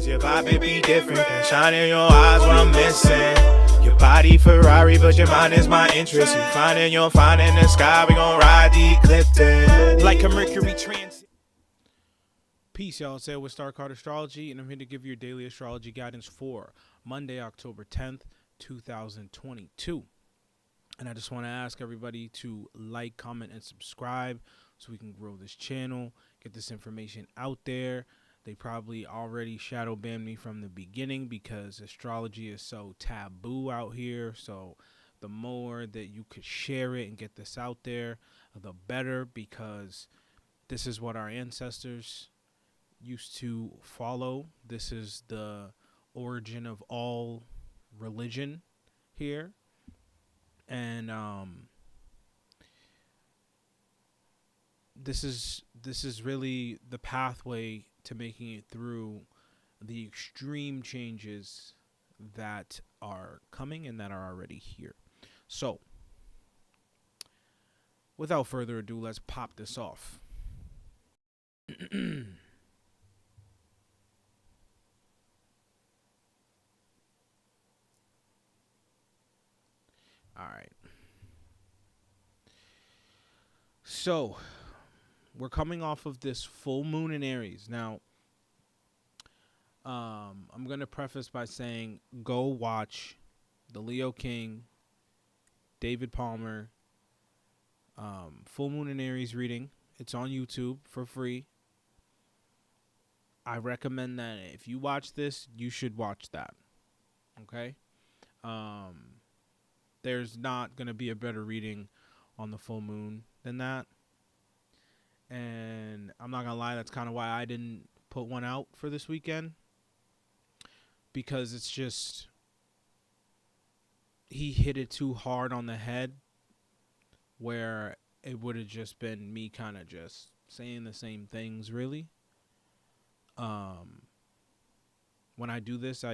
Cause your vibe may be different than shine in your eyes what I'm missing. Your body Ferrari, but your mind is my interest. You finding your find in the sky, we gon' ride the ecliptic like a Mercury transit. Peace, y'all. Say with Star Card Astrology, and I'm here to give you your daily astrology guidance for Monday, October 10th, 2022. And I just want to ask everybody to like, comment, and subscribe so we can grow this channel, get this information out there. They probably already shadow banned me from the beginning because astrology is so taboo out here. So the more that you could share it and get this out there, the better, because this is what our ancestors used to follow. This is the origin of all religion here. And this is really the pathway to making it through the extreme changes that are coming and that are already here. So, without further ado, let's pop this off. All right. So, we're coming off of this full moon in Aries. Now, I'm going to preface by saying go watch the Leo King, David Palmer, full moon in Aries reading. It's on YouTube for free. I recommend that if you watch this, you should watch that. Okay? There's not going to be a better reading on the full moon than that. And I'm not going to lie, that's kind of why I didn't put one out for this weekend. Because it's just, he hit it too hard on the head, where it would have just been me kind of just saying the same things, really. When I do this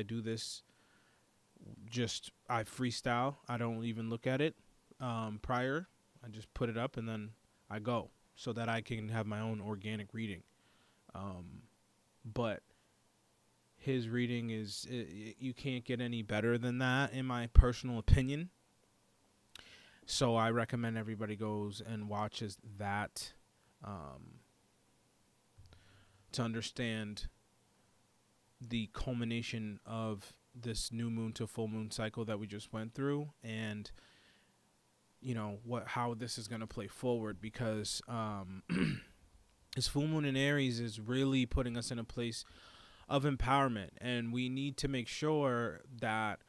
just, I freestyle. I don't even look at it prior. I just put it up and then I go, so that I can have my own organic reading. But his reading is, you can't get any better than that, in my personal opinion. So I recommend everybody goes and watches that to understand the culmination of this new moon to full moon cycle that we just went through, and you know how this is going to play forward, because this full moon in Aries is really putting us in a place of empowerment, and we need to make sure that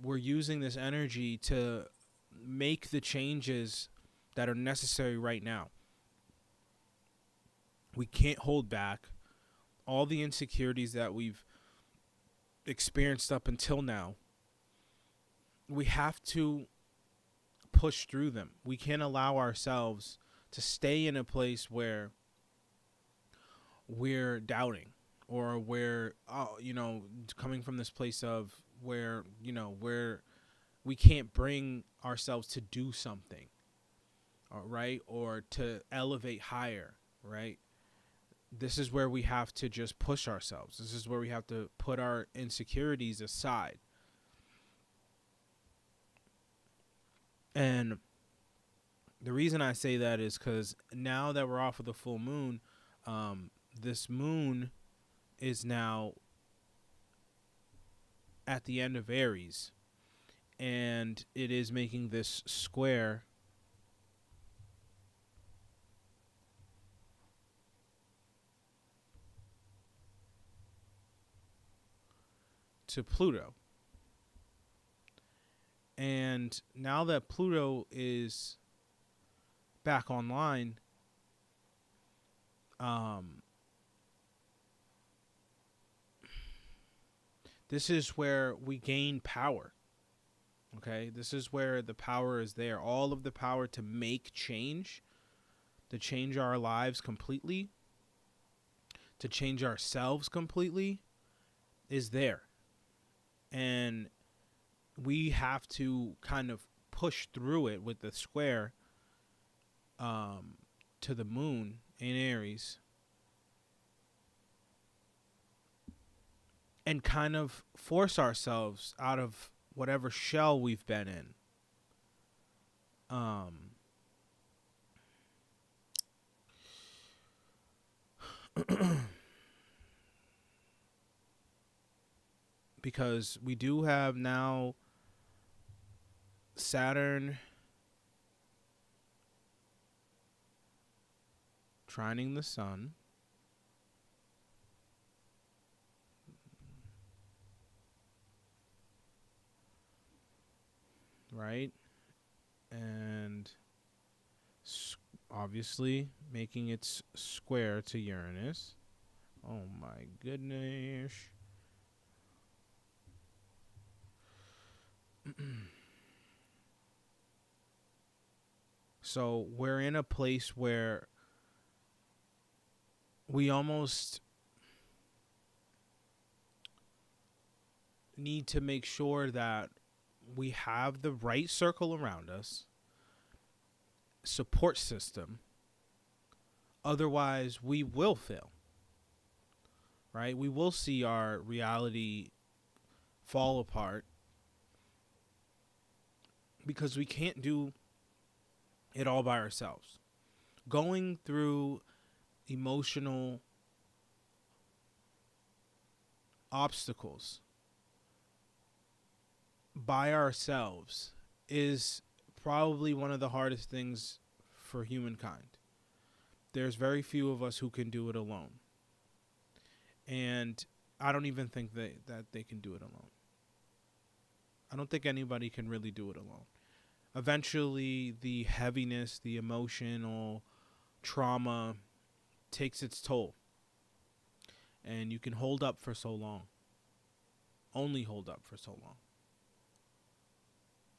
we're using this energy to make the changes that are necessary right now. We can't hold back. All the insecurities that we've experienced up until now, we have to push through them. We can't allow ourselves to stay in a place where we're doubting, or we're coming from this place of where we can't bring ourselves to do something, right, or to elevate higher, right? This is where we have to just push ourselves. This is where we have to put our insecurities aside. And the reason I say that is because now that we're off of the full moon, this moon is now at the end of Aries, and it is making this square to Pluto. And now that Pluto is back online, this is where we gain power. Okay, this is where the power is there. All of the power to make change, to change our lives completely, to change ourselves completely, is there. And we have to kind of push through it with the square to the moon in Aries. and kind of force ourselves out of whatever shell we've been in. Because we do have now Saturn trining the sun. Right? And obviously making it square to Uranus. Oh my goodness. So we're in a place where we almost need to make sure that we have the right circle around us, support system. Otherwise, we will fail. Right? We will see our reality fall apart because we can't do it all by ourselves. Going through emotional obstacles by ourselves is probably one of the hardest things for humankind. There's very few of us who can do it alone. And I don't even think that they can do it alone. I don't think anybody can really do it alone. Eventually, the heaviness, the emotional trauma takes its toll. And you can hold up for so long. Only hold up for so long.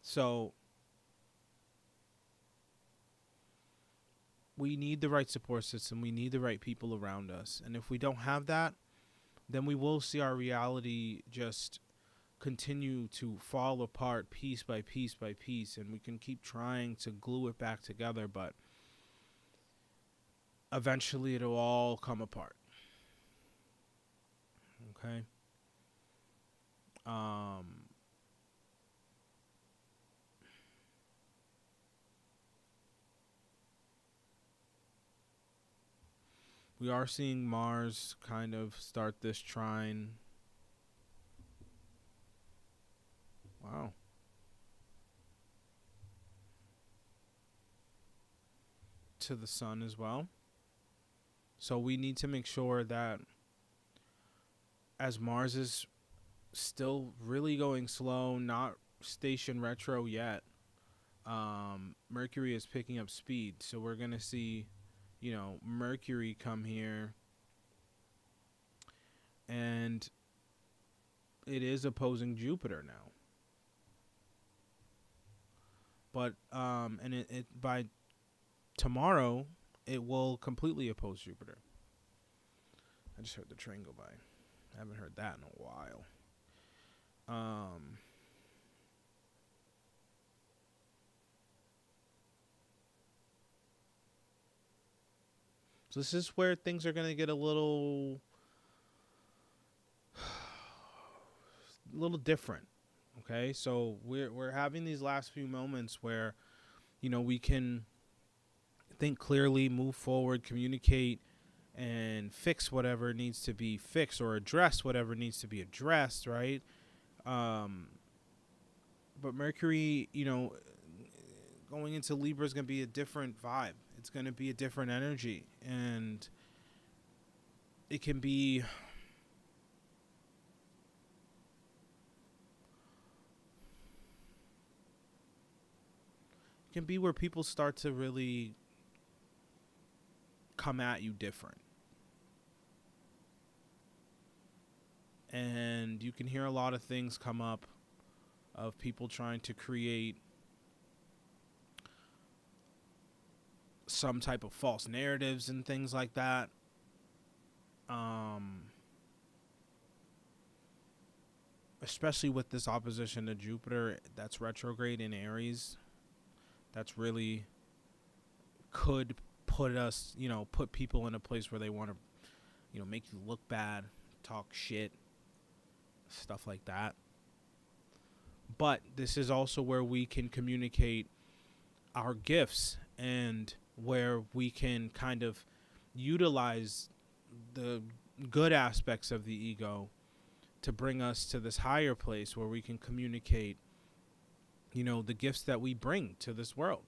So, we need the right support system. We need the right people around us. And if we don't have that, then we will see our reality just continue to fall apart piece by piece by piece, and we can keep trying to glue it back together, but eventually it'll all come apart. Okay? We are seeing Mars kind of start this trine. Wow. To the sun as well. So we need to make sure that as Mars is still really going slow, not station retro yet, Mercury is picking up speed. So we're going to see, Mercury come here, and it is opposing Jupiter now. But and it by tomorrow it will completely oppose Jupiter. I just heard the train go by. I haven't heard that in a while. So this is where things are going to get a little different. Okay? So we're having these last few moments where we can think clearly, move forward, communicate, and fix whatever needs to be fixed, or address whatever needs to be addressed, right? But Mercury, going into Libra is going to be a different vibe. It's going to be a different energy, and it can be where people start to really come at you different. And you can hear a lot of things come up of people trying to create some type of false narratives and things like that. Especially with this opposition to Jupiter that's retrograde in Aries. That's really could put us, put people in a place where they want to, make you look bad, talk shit, stuff like that. But this is also where we can communicate our gifts and where we can kind of utilize the good aspects of the ego to bring us to this higher place where we can communicate, the gifts that we bring to this world.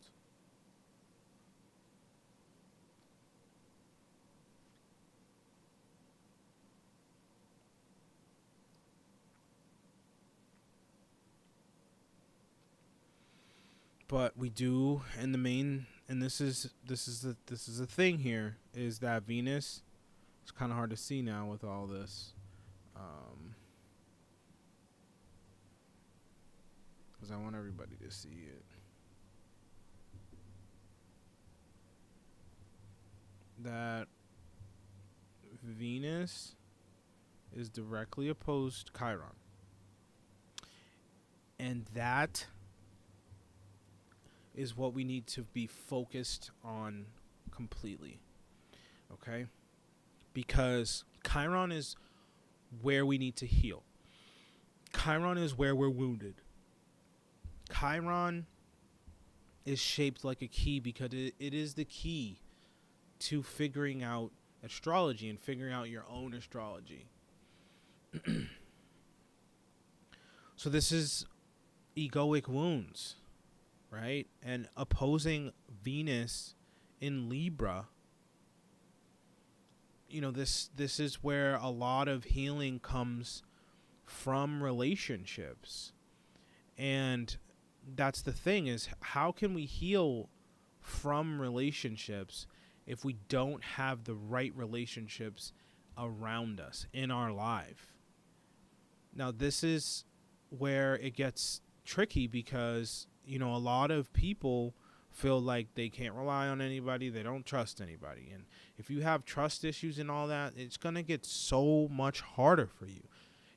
But we do, and this is the thing here, is that Venus, it's kind of hard to see now with all this, because I want everybody to see it. That Venus is directly opposed to Chiron, and that is what we need to be focused on completely, okay? Because Chiron is where we need to heal. Chiron is where we're wounded. Chiron is shaped like a key because it is the key to figuring out astrology and figuring out your own astrology. So this is egoic wounds, right? And opposing Venus in Libra, this is where a lot of healing comes from relationships. And that's the thing, is how can we heal from relationships if we don't have the right relationships around us in our life? Now, this is where it gets tricky because, a lot of people feel like they can't rely on anybody. They don't trust anybody. And if you have trust issues and all that, it's going to get so much harder for you.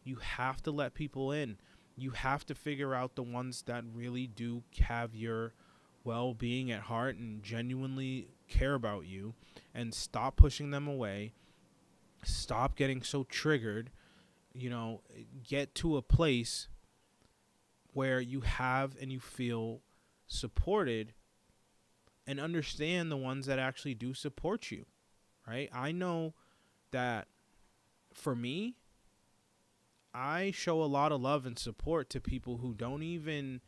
You have to let people in. You have to figure out the ones that really do have your well-being at heart and genuinely care about you, and stop pushing them away. Stop getting so triggered. Get to a place where you have and you feel supported, and understand the ones that actually do support you, right? I know that for me, I show a lot of love and support to people who don't even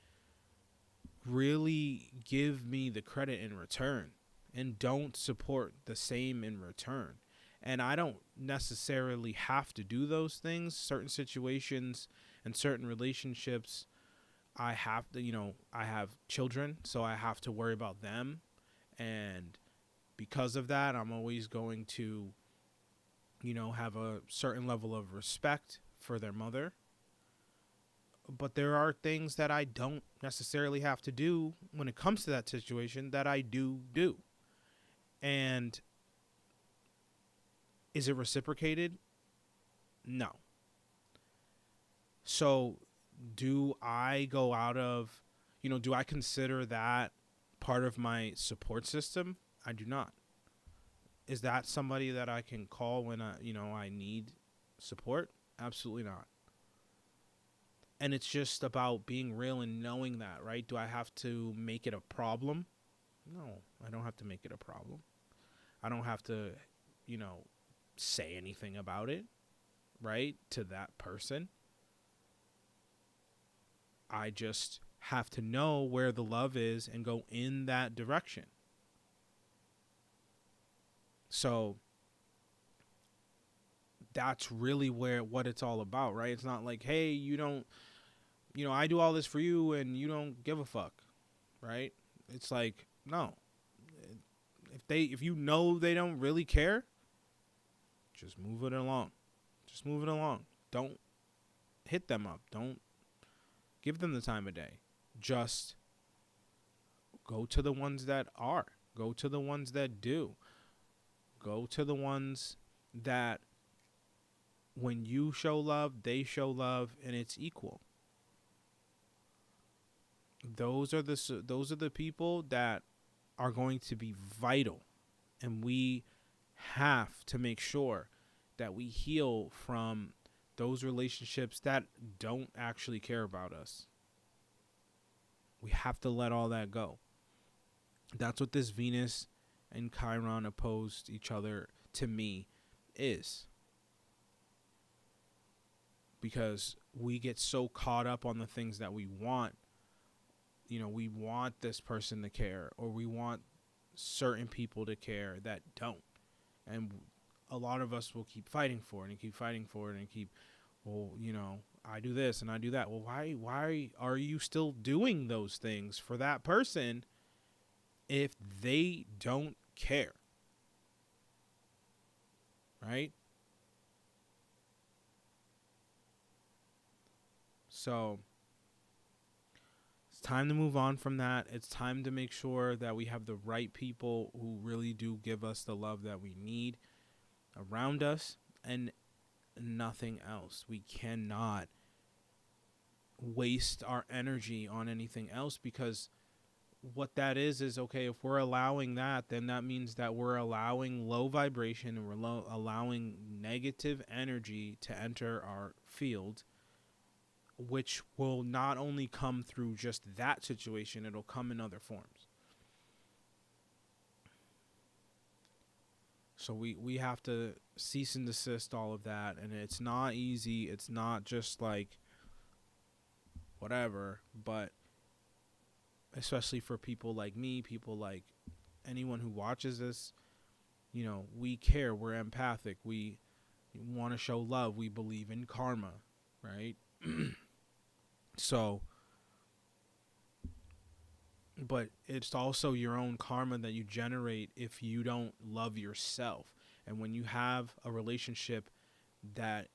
really give me the credit in return and don't support the same in return. And I don't necessarily have to do those things. Certain situations and certain relationships, I have to, I have children, so I have to worry about them. And because of that, I'm always going to, have a certain level of respect for their mother. But there are things that I don't necessarily have to do when it comes to that situation that I do. And is it reciprocated? No. So do I go out of, do I consider that part of my support system? I do not. Is that somebody that I can call when I need support? Absolutely not. And it's just about being real and knowing that, right? Do I have to make it a problem? No, I don't have to make it a problem. I don't have to, say anything about it, right, to that person. I just have to know where the love is and go in that direction. So that's really what it's all about, right? It's not like, hey, I do all this for you and you don't give a fuck, right? It's like, no. If they don't really care, just move it along. Just move it along. Don't hit them up. Don't give them the time of day. Just go to the ones that are. Go to the ones that do. Go to the ones that when you show love, they show love, and it's equal. Those are the people that are going to be vital, and we have to make sure that we heal from those relationships that don't actually care about us. We have to let all that go. That's what this Venus and Chiron opposed each other to me is. Because we get so caught up on the things that we want. You know, we want this person to care, or we want certain people to care that don't. And a lot of us will keep fighting for it and keep fighting for it and keep, well, you know, I do this and I do that. Well, why are you still doing those things for that person if they don't care? Right? So it's time to move on from that. It's time to make sure that we have the right people who really do give us the love that we need around us and nothing else. We cannot waste our energy on anything else, because what that is okay, if we're allowing that, then that means that we're allowing low vibration and we're allowing negative energy to enter our field, which will not only come through just that situation, it'll come in other forms. So we have to cease and desist all of that, and it's not easy. It's not just like whatever, but especially for people like me, people like anyone who watches this, you know, we care, we're empathic, we want to show love, we believe in karma, right? So, but it's also your own karma that you generate if you don't love yourself. And when you have a relationship that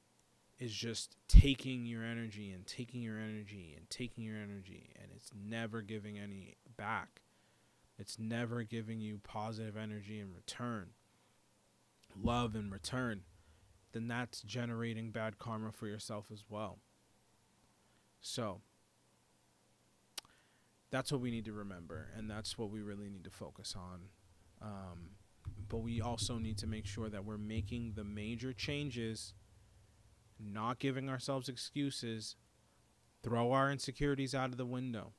is just taking your energy and taking your energy and taking your energy, and it's never giving any back, it's never giving you positive energy in return, love in return, then that's generating bad karma for yourself as well. So that's what we need to remember, and that's what we really need to focus on. But we also need to make sure that we're making the major changes, not giving ourselves excuses, throw our insecurities out of the window.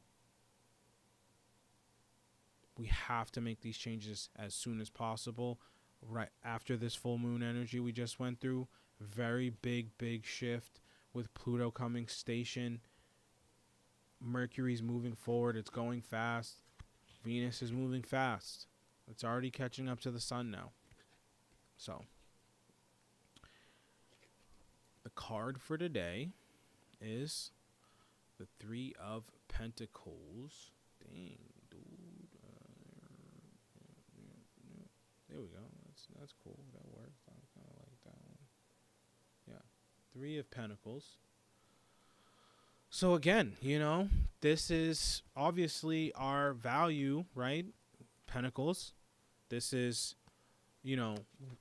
We have to make these changes as soon as possible, right after this full moon energy we just went through. Very big shift with Pluto coming station. Mercury's moving forward. It's going fast. Venus is moving fast. It's already catching up to the sun now. So the card for today is the Three of Pentacles. Dang, dude. There we go. That's cool. That works. I kind of like that one. Yeah. Three of Pentacles. So again, you know, this is obviously our value, right? Pentacles. This is, you know,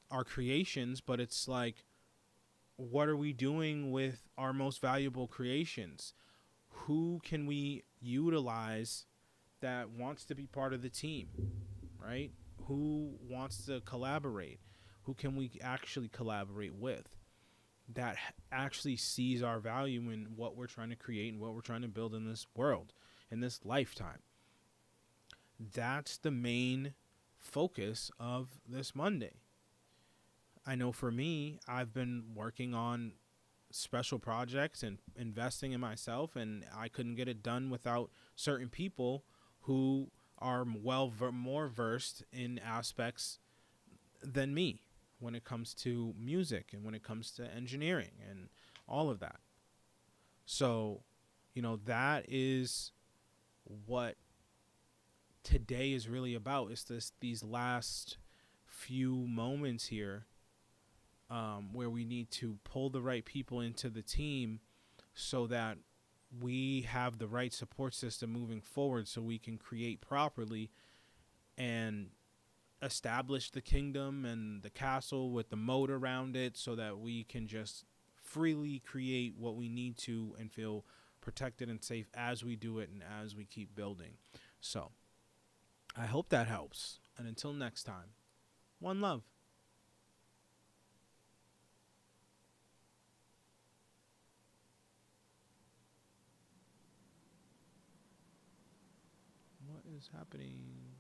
our creations, but it's like, what are we doing with our most valuable creations? Who can we utilize that wants to be part of the team, right? Who wants to collaborate? Who can we actually collaborate with that actually sees our value in what we're trying to create and what we're trying to build in this world, in this lifetime? That's the main focus of this Monday. I know for me, I've been working on special projects and investing in myself, and I couldn't get it done without certain people who are more versed in aspects than me when it comes to music and when it comes to engineering and all of that. So, you know, that is what today is really about, is these last few moments here where we need to pull the right people into the team so that we have the right support system moving forward, so we can create properly and establish the kingdom and the castle with the moat around it, so that we can just freely create what we need to and feel protected and safe as we do it and as we keep building. So I hope that helps. And until next time, one love. is happening?